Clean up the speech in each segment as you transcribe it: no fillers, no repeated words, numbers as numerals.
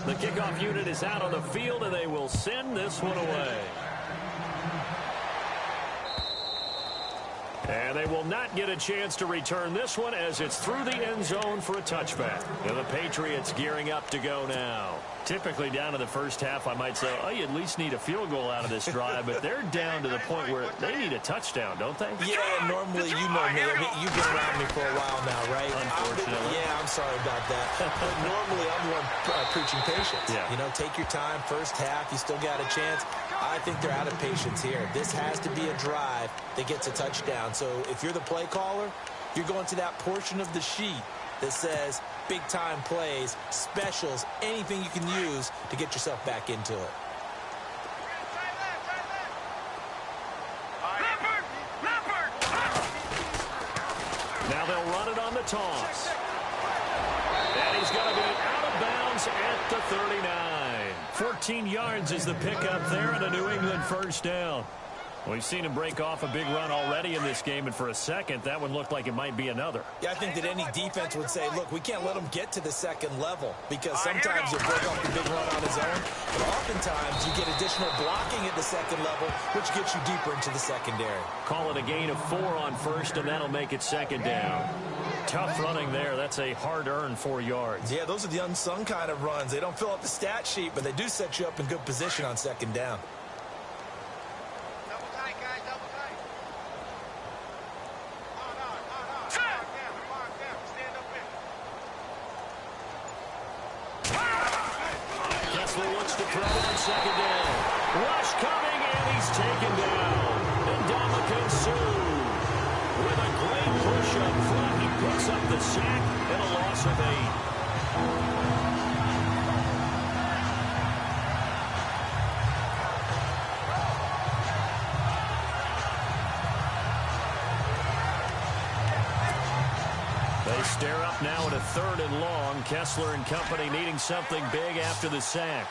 The kickoff unit is out on the field, and they will send this one away. And they will not get a chance to return this one as it's through the end zone for a touchback. And the Patriots gearing up to go now. Typically down to the first half, I might say, oh, you at least need a field goal out of this drive, but they're down to the point where they need a touchdown, don't they? Yeah, normally, you know me. I mean, you've been around me for a while now, right? Unfortunately. I'm sorry about that. But normally, I'm the one preaching patience. Yeah. You know, take your time. First half, you still got a chance. I think they're out of patience here. This has to be a drive that gets a touchdown. So if you're the play caller, you're going to that portion of the sheet that says big-time plays, specials, anything you can use to get yourself back into it. Now they'll run it on the toss. And he's going to be out of bounds at the 39. 14 yards is the pickup there and a New England first down. We've seen him break off a big run already in this game, and for a second, that one looked like it might be another. Yeah, I think that any defense would say, look, we can't let him get to the second level because sometimes he'll break off the big run on his own, but oftentimes you get additional blocking at the second level, which gets you deeper into the secondary. Call it a gain of 4 on first, and that'll make it second down. Tough running there. That's a hard-earned 4 yards. Yeah, those are the unsung kind of runs. They don't fill up the stat sheet, but they do set you up in good position on second down. Second down. Rush coming, and he's taken down. And Ndamukong Suh with a great push up front. He picks up the sack and a loss of 8. They stare up now at a 3rd and long. Kessler and company needing something big after the sack.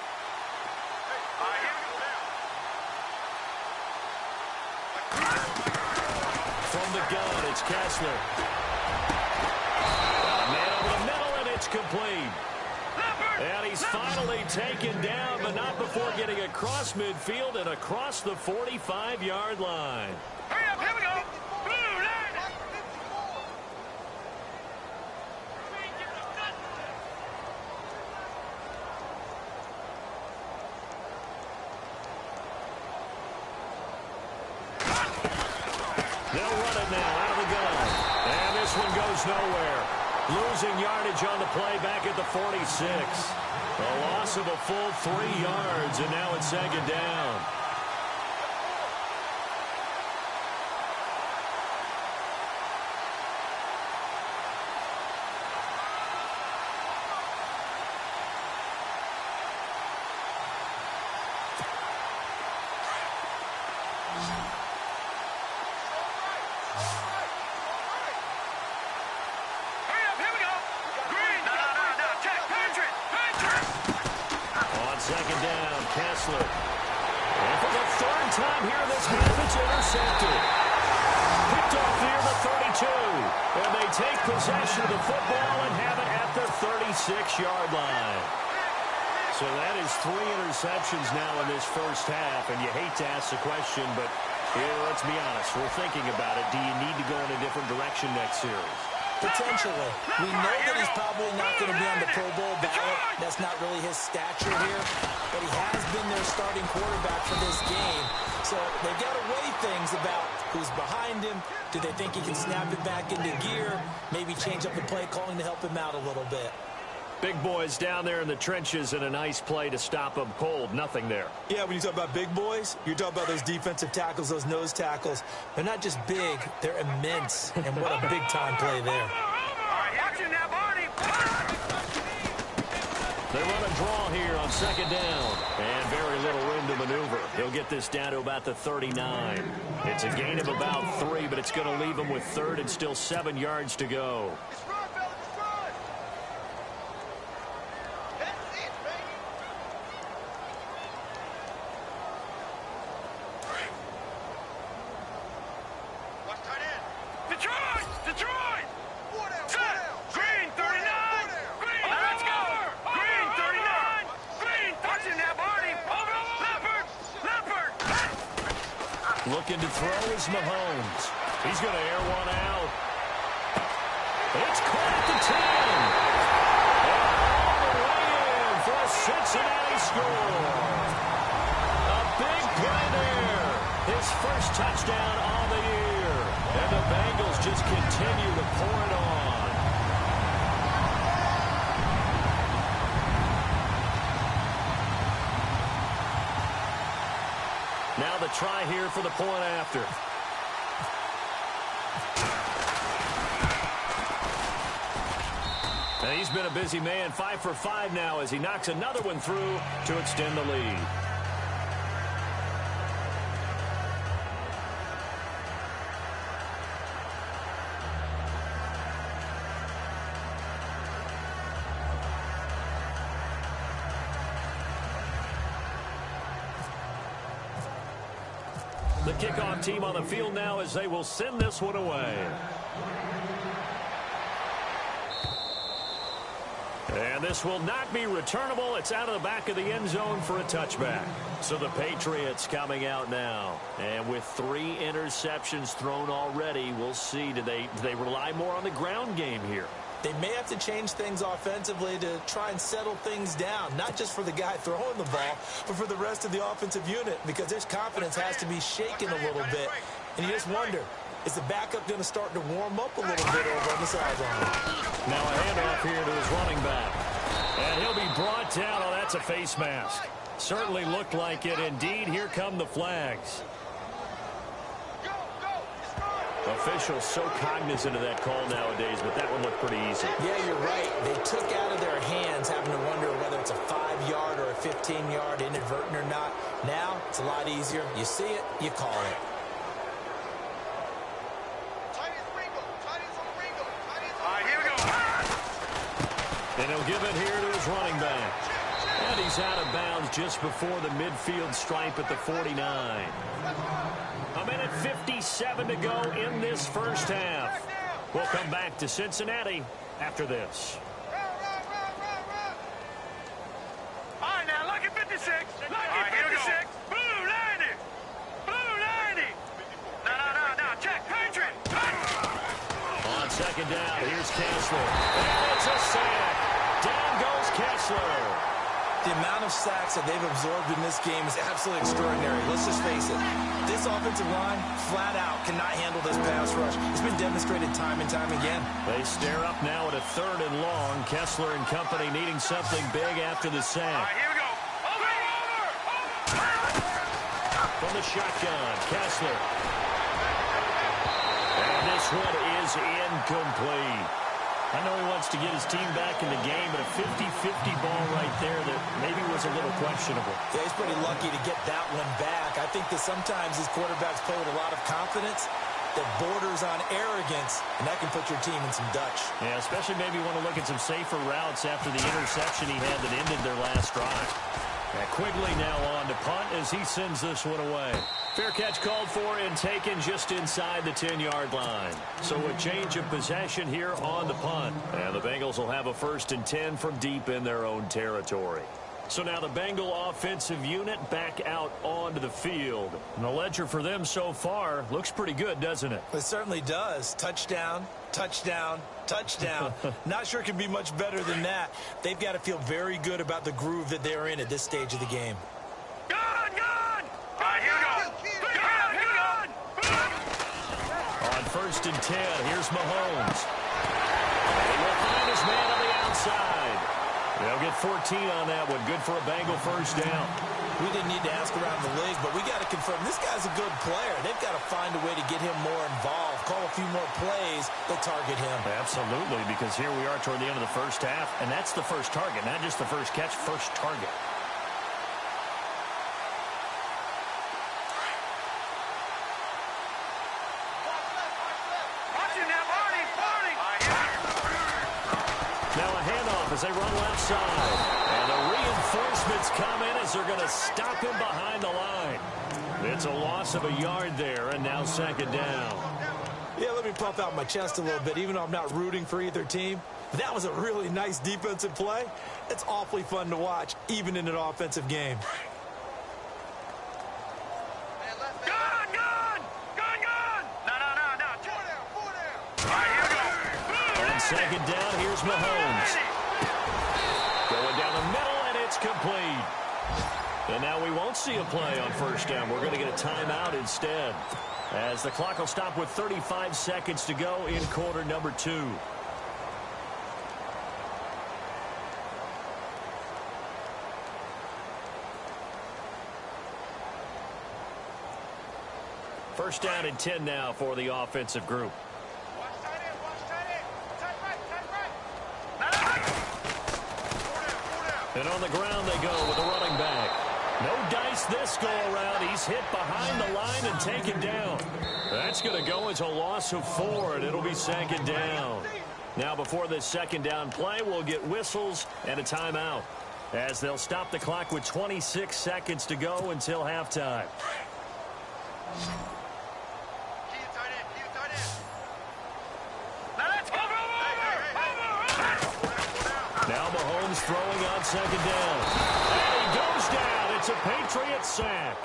From the gun, it's Kessler. Man over the middle, and it's complete. And he's finally taken down, but not before getting across midfield and across the 45-yard line. Hurry up, here we go. They'll run it now out of the gun. And this one goes nowhere. Losing yardage on the play back at the 46. A loss of a full 3 yards, and now it's second down. Kessler. And for the 3rd time here this half, it's intercepted. Picked off near the 32. And they take possession of the football and have it at the 36-yard line. So that is 3 interceptions now in this first half. And you hate to ask the question, but here, let's be honest. We're thinking about it. Do you need to go in a different direction next series? Potentially. We know that he's probably not going to be on the Pro Bowl ballot. That's not really his stature here. But he has been their starting quarterback for this game. So they've got to weigh things about who's behind him. Do they think he can snap it back into gear? Maybe change up the play calling to help him out a little bit. Big boys down there in the trenches and a nice play to stop them cold. Nothing there. Yeah, when you talk about big boys, you're talking about those defensive tackles, those nose tackles. They're not just big, they're immense. And what a big-time play there. They run a draw here on second down. And very little room to maneuver. He'll get this down to about the 39. It's a gain of about 3, but it's going to leave him with 3rd and still 7 yards to go. Looking to throw is Mahomes. He's going to air one out. It's caught at the 10. All the way in for a Cincinnati score. A big play there. His first touchdown on the year. And the Bengals just continue to pour it on. Now the try here for the point after. And he's been a busy man, 5 for 5 now as he knocks another one through to extend the lead. The kickoff team on the field now as they will send this one away. And this will not be returnable. It's out of the back of the end zone for a touchback. So the Patriots coming out now. And with 3 interceptions thrown already, we'll see. Do they rely more on the ground game here? They may have to change things offensively to try and settle things down, not just for the guy throwing the ball, but for the rest of the offensive unit, because his confidence has to be shaken a little bit. And you just wonder, is the backup going to start to warm up a little bit over on the sideline? Now a handoff here to his running back. And he'll be brought down. Oh, that's a face mask. Certainly looked like it. Indeed, here come the flags. Officials so cognizant of that call nowadays, but that one looked pretty easy. Yeah, you're right. They took out of their hands having to wonder whether it's a 5-yard or a 15-yard, inadvertent or not. Now, it's a lot easier. You see it, you call it. And he'll give it here to his running back. And he's out of bounds just before the midfield stripe at the 49. A minute 57 to go in this first half. We'll come back to Cincinnati after this. All right, now look at 56. Look at 56. Blue 90. Blue 90. No. Check. Patriot. On second down, here's Kessler. And it's a sack. Down goes Kessler. The amount of sacks that they've absorbed in this game is absolutely extraordinary. Let's just face it. This offensive line, flat out, cannot handle this pass rush. It's been demonstrated time and time again. They stare up now at a 3rd and long. Kessler and company needing something big after the sack. All right, here we go. Over. From the shotgun, Kessler. And this one is incomplete. I know he wants to get his team back in the game, but a 50-50 ball right there that maybe was a little questionable. Yeah, he's pretty lucky to get that one back. I think that sometimes these quarterbacks play with a lot of confidence that borders on arrogance, and that can put your team in some Dutch. Yeah, especially maybe want to look at some safer routes after the interception he had that ended their last drive. Quigley now on to punt as he sends this one away. Fair catch called for and taken just inside the 10-yard line. So a change of possession here on the punt. And the Bengals will have a 1st and 10 from deep in their own territory. So now the Bengal offensive unit back out onto the field. And the ledger for them so far looks pretty good, doesn't it? It certainly does. Touchdown, touchdown, touchdown. Not sure it can be much better than that. They've got to feel very good about the groove that they're in at this stage of the game. Gun! All right, here we go. Gun! On 1st and 10, here's Mahomes. He will find his man on the outside. They'll get 14 on that one. Good for a Bengal 1st down. We didn't need to ask around the league, but we got to confirm this guy's a good player. They've got to find a way to get him more involved, call a few more plays that target him. Absolutely, because here we are toward the end of the first half, and that's the first target, not just the first catch, first target. Now a handoff as they run left side. And the reinforcements come in as they're going to stop him behind the line. It's a loss of a yard there, and now 2nd down. Yeah, let me puff out my chest a little bit, even though I'm not rooting for either team. That was a really nice defensive play. It's awfully fun to watch, even in an offensive game. Gun! second down, here's Mahomes. Going down the middle, and it's complete. And now we won't see a play on first down. We're going to get a timeout instead, as the clock will stop with 35 seconds to go in quarter number 2. First down and 10 now for the offensive group. And on the ground they go with a running back. No dice this go-around. He's hit behind the line and taken down. That's going to go as a loss of 4, and it'll be second down. Now, before this second down play, we'll get whistles and a timeout, as they'll stop the clock with 26 seconds to go until halftime. Now Mahomes throwing on second down. And he goes down. It's a Patriots sack.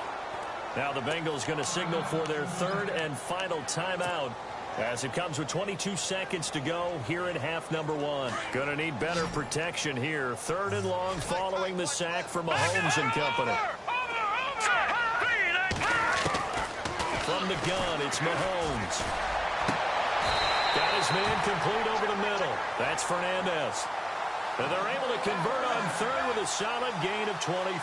Now the Bengals going to signal for their third and final timeout, as it comes with 22 seconds to go here in half number 1. Going to need better protection here. Third and long following the sack for Mahomes and company. From the gun, it's Mahomes. Got his man complete over the middle. That's Fernandez. And they're able to convert on third with a solid gain of 23.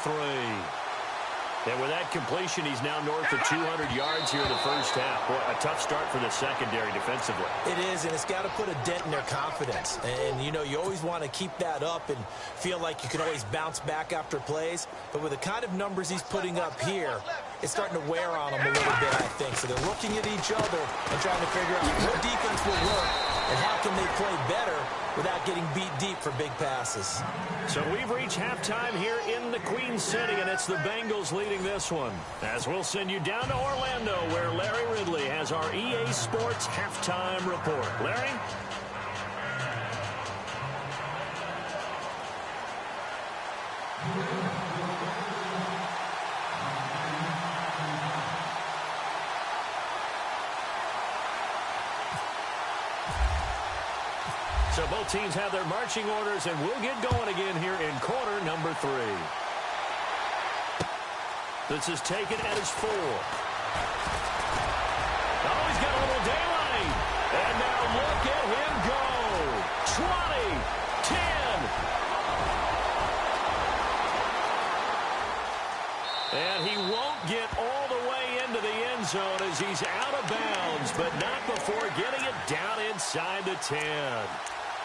And with that completion, he's now north of 200 yards here in the first half. Boy, a tough start for the secondary defensively. It is, and it's got to put a dent in their confidence. And, you know, you always want to keep that up and feel like you can always bounce back after plays. But with the kind of numbers he's putting up here, it's starting to wear on them a little bit, I think. So they're looking at each other and trying to figure out what defense will work and how can they play better without getting beat deep for big passes. So we've reached halftime here in the Queen City, and it's the Bengals leading this one. As we'll send you down to Orlando, where Larry Ridley has our EA Sports halftime report. Larry? So both teams have their marching orders, and we'll get going again here in quarter number 3. This is taken at his 4. Oh, he's got a little daylight. And now look at him go. 20, 10. And he won't get all the way into the end zone as he's out of bounds, but not before getting it down inside the 10.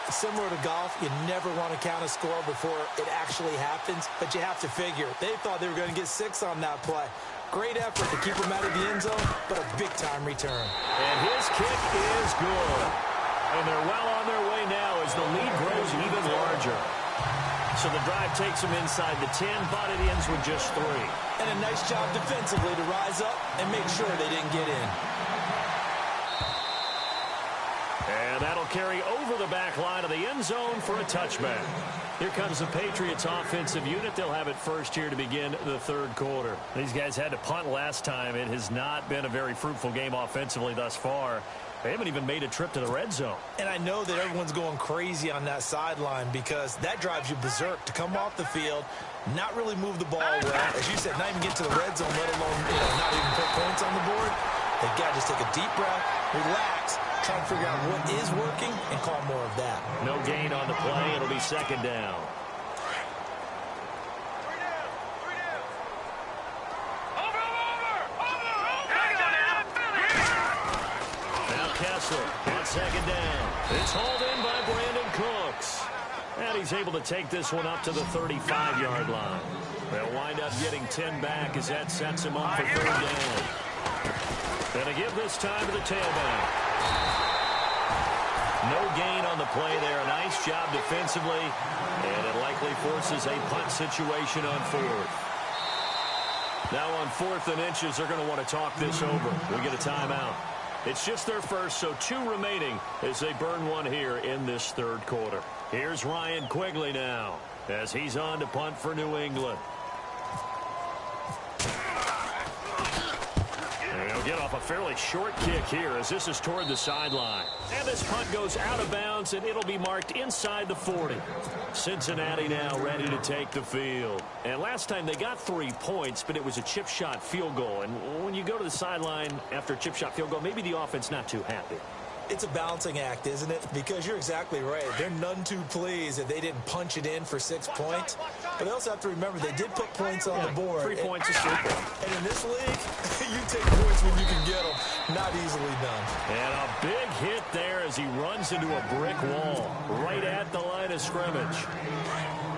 Similar to golf, you never want to count a score before it actually happens, but you have to figure. They thought they were going to get 6 on that play. Great effort to keep them out of the end zone, but a big-time return. And his kick is good. And they're well on their way now as the lead grows even larger. So the drive takes them inside the 10, but it ends with just 3. And a nice job defensively to rise up and make sure they didn't get in. And that'll carry over the back line of the end zone for a touchback. Here comes the Patriots offensive unit. They'll have it first here to begin the third quarter. These guys had to punt last time. It has not been a very fruitful game offensively thus far. They haven't even made a trip to the red zone. And I know that everyone's going crazy on that sideline because that drives you berserk to come off the field, not really move the ball well. As you said, not even get to the red zone, let alone not even put points on the board. They've got to just take a deep breath, relax, try and figure out what is working and call more of that. No gain on the play. It'll be second down. Now Kessler on second down. It's hauled in by Brandon Cooks. And he's able to take this one up to the 35-yard line. They'll wind up getting 10 back as that sets him up for third down. Gonna give this time to the tailback. No gain on the play there. A nice job defensively, and it likely forces a punt situation on fourth. Now on 4th and inches, they're going to want to talk this over. We get a timeout. It's just their first, so 2 remaining as they burn one here in this third quarter. Here's Ryan Quigley now as he's on to punt for New England. They'll get off a fairly short kick here as this is toward the sideline. And this punt goes out of bounds, and it'll be marked inside the 40. Cincinnati now ready to take the field. And last time they got 3 points, but it was a chip shot field goal. And when you go to the sideline after a chip shot field goal, maybe the offense not too happy. It's a balancing act, isn't it? Because you're exactly right. They're none too pleased that they didn't punch it in for 6 points. But they also have to remember they did put points on the board. 3 points is 3 points. And in this league, you take points when you can get them. Not easily done. And a big hit there as he runs into a brick wall right at the line of scrimmage.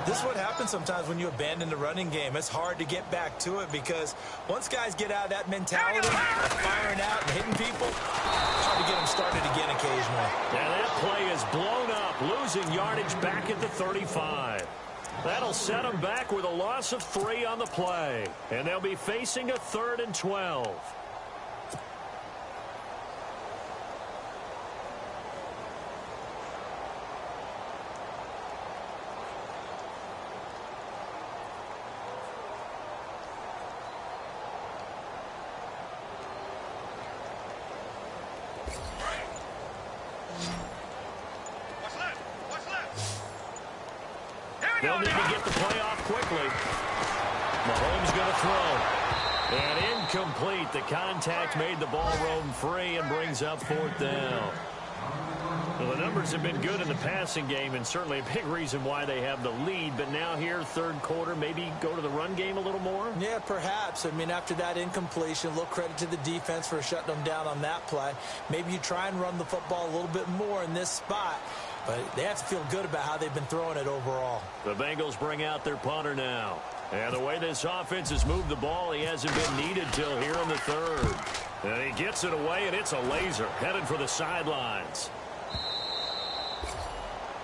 This is what happens sometimes when you abandon the running game. It's hard to get back to it because once guys get out of that mentality of firing out and hitting people, it's hard to get them started again occasionally. And that play is blown up, losing yardage back at the 35. That'll set them back with a loss of 3 on the play. And they'll be facing a 3rd and 12. They'll need to get the play off quickly. Mahomes going to throw. And incomplete. The contact made the ball roam free and brings up 4th down. Well, the numbers have been good in the passing game and certainly a big reason why they have the lead. But now here, 3rd quarter, maybe go to the run game a little more? Yeah, perhaps. I mean, after that incompletion, a little credit to the defense for shutting them down on that play. Maybe you try and run the football a little bit more in this spot. But they have to feel good about how they've been throwing it overall. The Bengals bring out their punter now. And the way this offense has moved the ball, he hasn't been needed till here in the 3rd. And he gets it away, and it's a laser headed for the sidelines.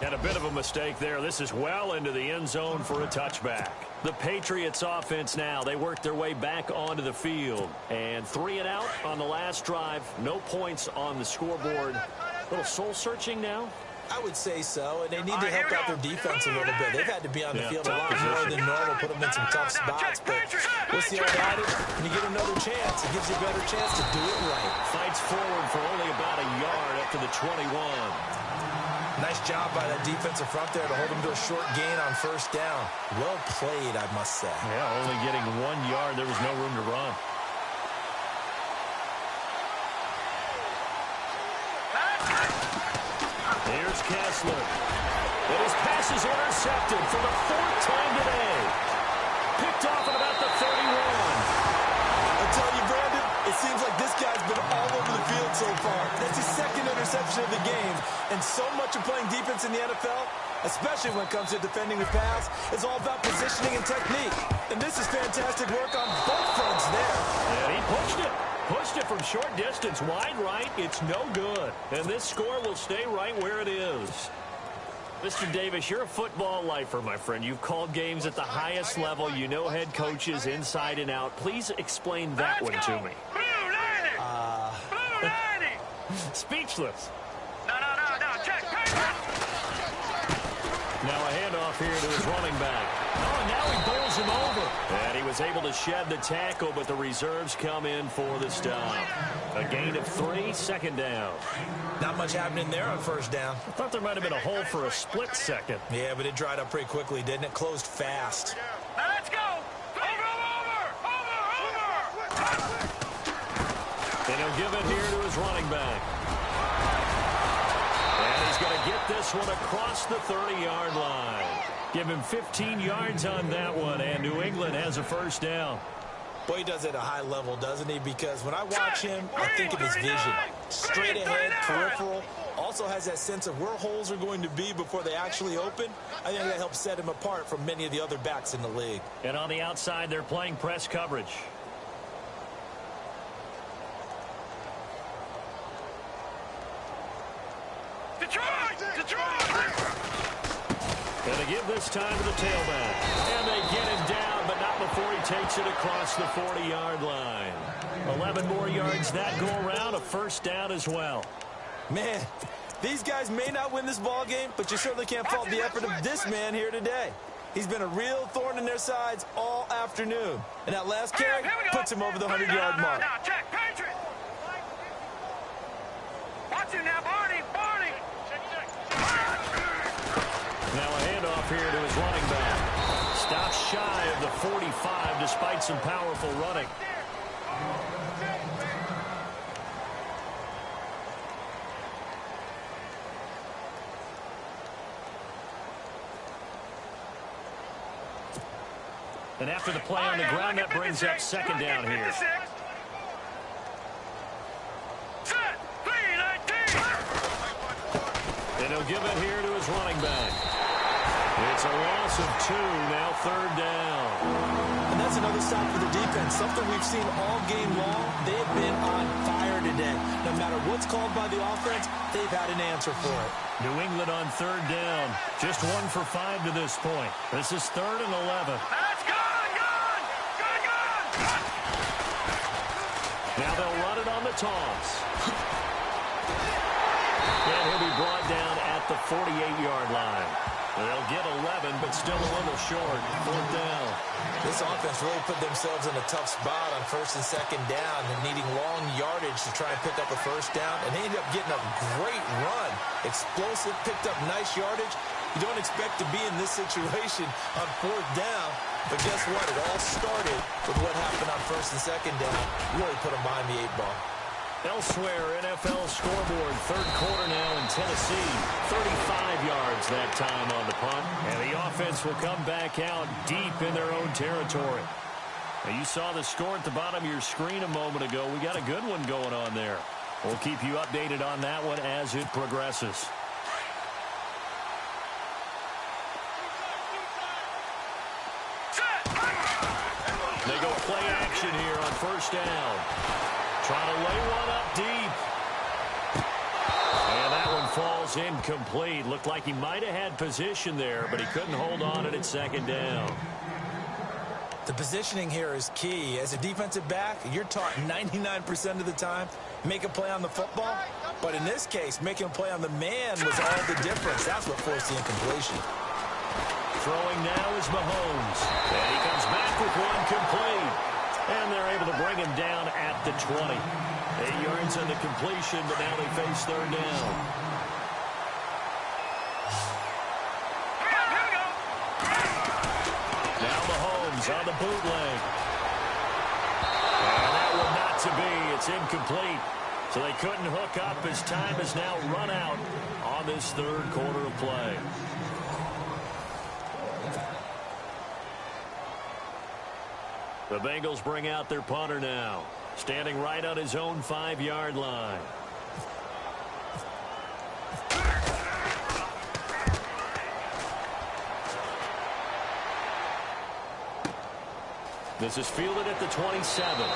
And a bit of a mistake there. This is well into the end zone for a touchback. The Patriots offense now, they work their way back onto the field. And 3 and out on the last drive. No points on the scoreboard. A little soul-searching now. I would say so, and they need to help out their defense a little bit. They've had to be on the field a lot more than normal, put them in some tough spots, but we'll see how about it. When you get another chance, it gives you a better chance to do it right. Fights forward for only about a yard up to the 21. Nice job by that defensive front there to hold them to a short gain on 1st down. Well played, I must say. Yeah, only getting 1 yard. There was no room to run. Here's Kessler. And his pass is intercepted for the 4th time today. Picked off at about the 31. I tell you, Brandon, it seems like this guy's been all over the field so far. That's his 2nd interception of the game. And so much of playing defense in the NFL, especially when it comes to defending the pass, is all about positioning and technique. And this is fantastic work on both fronts there. And he pushed it. Pushed it from short distance, wide right. It's no good. And this score will stay right where it is. Mr. Davis, you're a football lifer, my friend. You've called games at the highest level. You know head coaches inside and out. Please explain that one to me. Speechless. No, check. Now a handoff here to his running back. Oh, and now he bowls him over. And he was able to shed the tackle, but the reserves come in for the stop. A gain of 3, 2nd down. Not much happening there on 1st down. I thought there might have been a hole for a split second. Yeah, but it dried up pretty quickly, didn't it? Closed fast. Now let's go. Over. And he'll give it here to his running back. And he's going to get this one across the 30-yard line. Give him 15 yards on that one, and New England has a 1st down. Boy, he does it at a high level, doesn't he? Because when I watch him, I think of his vision. Straight ahead, peripheral. Also has that sense of where holes are going to be before they actually open. I think that helps set him apart from many of the other backs in the league. And on the outside, they're playing press coverage. And they give this time to the tailback. And they get him down, but not before he takes it across the 40-yard line. 11 more yards that go around, a 1st down as well. Man, these guys may not win this ball game, but you certainly can't fault the effort of this man here today. He's been a real thorn in their sides all afternoon. And that last carry puts him over the 100-yard mark. Now, check, Patriot. got you now, Barney. Barney. Now a handoff here to his running back. Stops shy of the 45 despite some powerful running. And after the play on the ground, that brings up second down here. And he'll give it here to his running back. It's a loss of 2, now third down. And that's another stop for the defense. Something we've seen all game long. They've been on fire today. No matter what's called by the offense, they've had an answer for it. New England on third down. Just 1 for 5 to this point. This is 3rd and 11. That's gone! Now they'll run it on the toss. And he'll be brought down at the 48-yard line. They'll get 11, but still a little short. 4th down. This offense really put themselves in a tough spot on 1st and 2nd down and needing long yardage to try and pick up a 1st down. And they ended up getting a great run. Explosive, picked up nice yardage. You don't expect to be in this situation on 4th down. But guess what? It all started with what happened on 1st and 2nd down. Really put them behind the 8 ball. Elsewhere, NFL scoreboard, 3rd quarter now in Tennessee. 35 yards that time on the punt. And the offense will come back out deep in their own territory. Now, you saw the score at the bottom of your screen a moment ago. We got a good one going on there. We'll keep you updated on that one as it progresses. They go play action here on 1st down. Trying to lay one up deep. And that one falls incomplete. Looked like he might have had position there, but he couldn't hold on at 2nd down. The positioning here is key. As a defensive back, you're taught 99% of the time, make a play on the football. But in this case, making a play on the man was all the difference. That's what forced the incompletion. Throwing now is Mahomes. And he comes back with one complete. And they're able to bring him down at the 20. 8 yards on the completion, but now they face 3rd down. Now Mahomes on the bootleg. And that one not to be. It's incomplete. So they couldn't hook up as time is now run out on this 3rd quarter of play. The Bengals bring out their punter now, standing right on his own 5-yard line. This is fielded at the 27.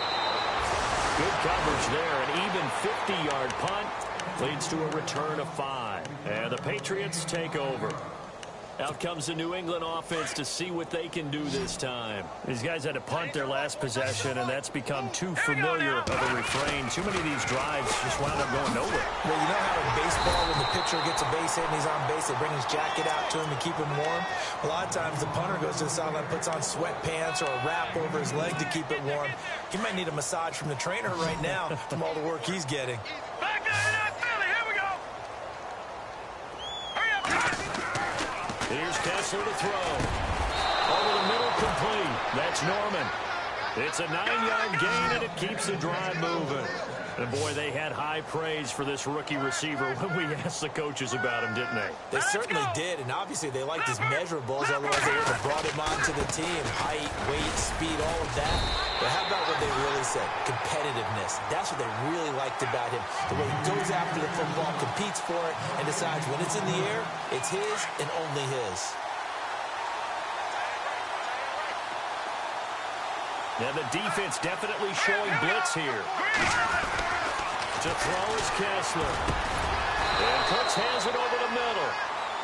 Good coverage there. An even 50-yard punt leads to a return of 5. And the Patriots take over. Out comes the New England offense to see what they can do this time. These guys had to punt their last possession, and that's become too familiar of a refrain. Too many of these drives just wound up going nowhere. Well, you know how in baseball, when the pitcher gets a base hit and he's on base, they bring his jacket out to him to keep him warm? A lot of times the punter goes to the sideline, puts on sweatpants or a wrap over his leg to keep it warm. He might need a massage from the trainer right now from all the work he's getting. Back to that Philly. Here we go. Hurry up, guys. Here's Kessler to throw. Over the middle, complete. That's Norman. It's a 9-yard gain, and it keeps the drive moving. And, boy, they had high praise for this rookie receiver when we asked the coaches about him, didn't they? They certainly did, and obviously they liked his measurables, otherwise they would have brought him onto the team. Height, weight, speed, all of that. But how about what they really said? Competitiveness. That's what they really liked about him. The way he goes after the football, competes for it, and decides when it's in the air, it's his and only his. Now the defense definitely showing blitz here. To throw is Kessler. And Cooks has it over the middle.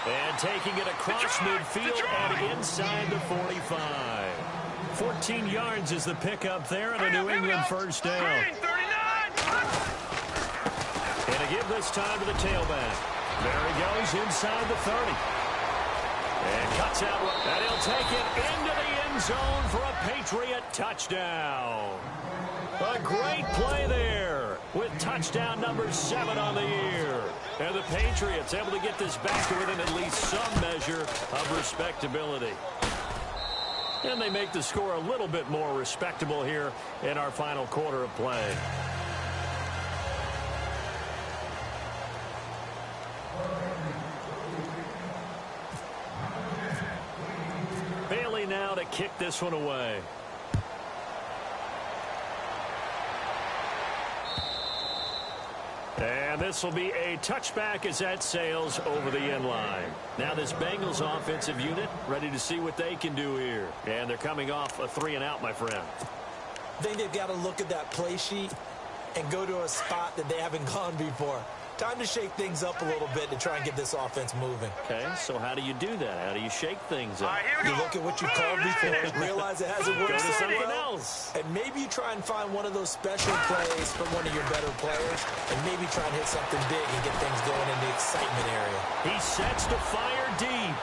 And taking it across midfield and inside the 45. 14 yards is the pickup there, and a New England 1st down. And a give this time to the tailback. There he goes inside the 30. And cuts out, and he'll take it into the end end zone for a Patriot touchdown. A great play there with touchdown number 7 on the year. And the Patriots able to get this back to within at least some measure of respectability. And they make the score a little bit more respectable here in our final quarter of play. Bailey now to kick this one away. And this will be a touchback as that sails over the end line. Now this Bengals offensive unit ready to see what they can do here. And they're coming off a 3-and-out, my friend. I think they've got to look at that play sheet and go to a spot that they haven't gone before. Time to shake things up a little bit to try and get this offense moving. Okay, so how do you do that? How do you shake things up? You look at what you called before, realize it hasn't worked Go to so something well, else. and maybe you try and find one of those special plays from one of your better players, and maybe try and hit something big and get things going in the excitement area. He sets to fire deep.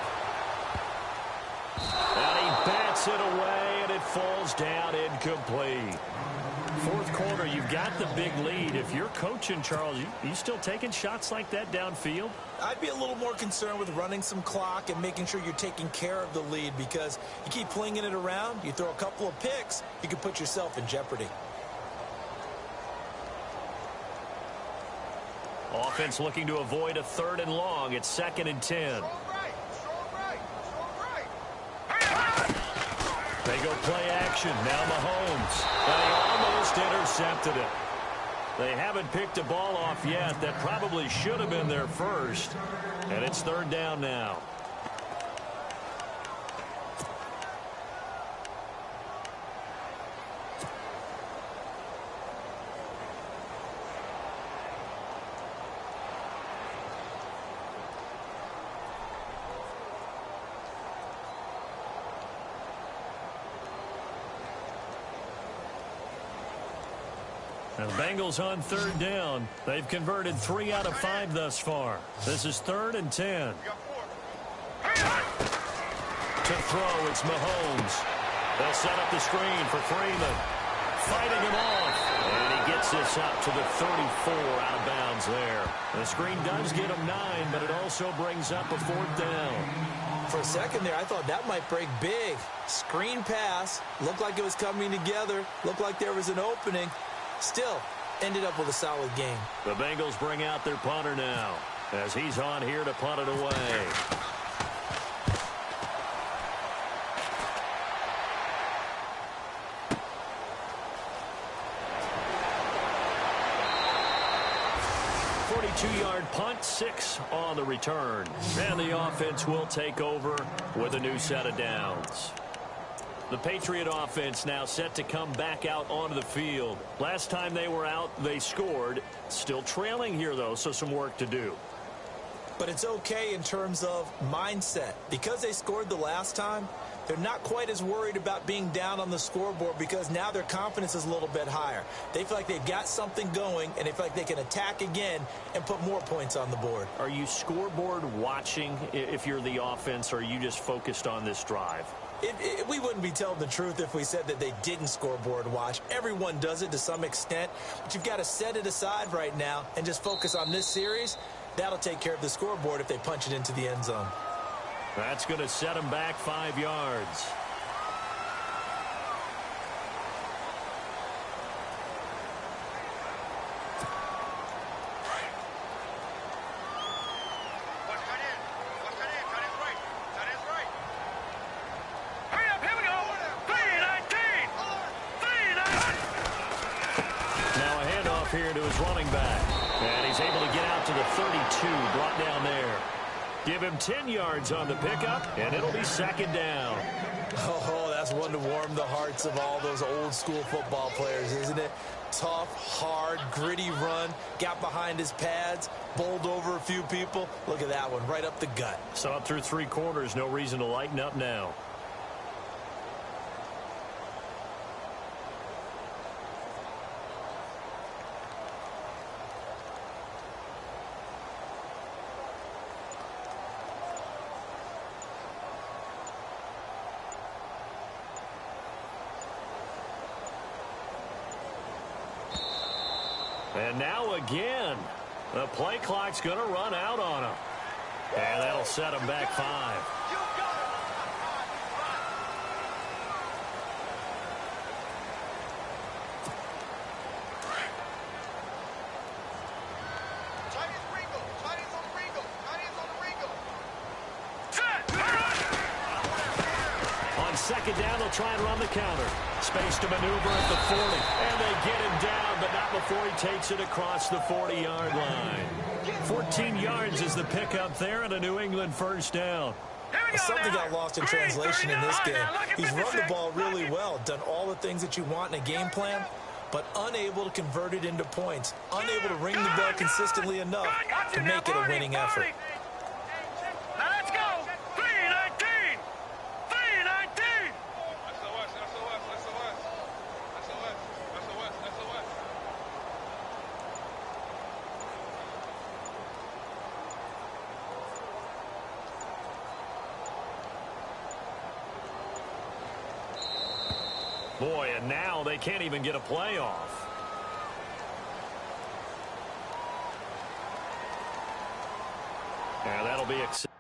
And he bats it away, and it falls down incomplete. Fourth quarter, you've got the big lead. If you're coaching, Charles, you still taking shots like that downfield? I'd be a little more concerned with running some clock and making sure you're taking care of the lead, because you keep flinging it around, you throw a couple of picks, you can put yourself in jeopardy. Offense looking to avoid a 3rd and long. It's 2nd and 10. They go play action. Now Mahomes. And he almost intercepted it. They haven't picked a ball off yet. That probably should have been their first. And it's 3rd down now. And the Bengals on 3rd down. They've converted 3 out of 5 thus far. This is 3rd and 10. To throw, it's Mahomes. They'll set up the screen for Freeman. Fighting him off. And he gets this up to the 34 out of bounds there. The screen does get him 9, but it also brings up a 4th down. For a second there, I thought that might break big. Screen pass. Looked like it was coming together. Looked like there was an opening. Still, ended up with a solid game. The Bengals bring out their punter now as he's on here to punt it away. Two-yard punt, 6 on the return. And the offense will take over with a new set of downs. The Patriot offense now set to come back out onto the field. Last time they were out, they scored. Still trailing here, though, so some work to do. But it's okay in terms of mindset. Because they scored the last time, they're not quite as worried about being down on the scoreboard, because now their confidence is a little bit higher. They feel like they've got something going, and they feel like they can attack again and put more points on the board. Are you scoreboard watching if you're the offense, or are you just focused on this drive? We wouldn't be telling the truth if we said that they didn't scoreboard watch. Everyone does it to some extent, but you've got to set it aside right now and just focus on this series. That'll take care of the scoreboard if they punch it into the end zone. That's going to set them back 5 yards. Here to his running back. And he's able to get out to the 32, brought down there. Give him 10 yards on the pickup, and it'll be 2nd down. Oh, that's one to warm the hearts of all those old school football players, isn't it? Tough, hard, gritty run, got behind his pads, bowled over a few people. Look at that one, right up the gut. So up through 3 quarters, no reason to lighten up now. And now again, the play clock's going to run out on him. And that'll set him back 5. Second down, they'll try and run the counter. Space to maneuver at the 40. And they get him down, but not before he takes it across the 40-yard line. 14 yards is the pickup there and a New England first down. Something got lost in translation in this game. He's run the ball really well, done all the things that you want in a game plan, but unable to convert it into points, unable to ring the bell consistently enough to make it a winning effort. Now let's go. 3-19. 3-19. Boy, and now they can't even get a play off. And that'll be accepted.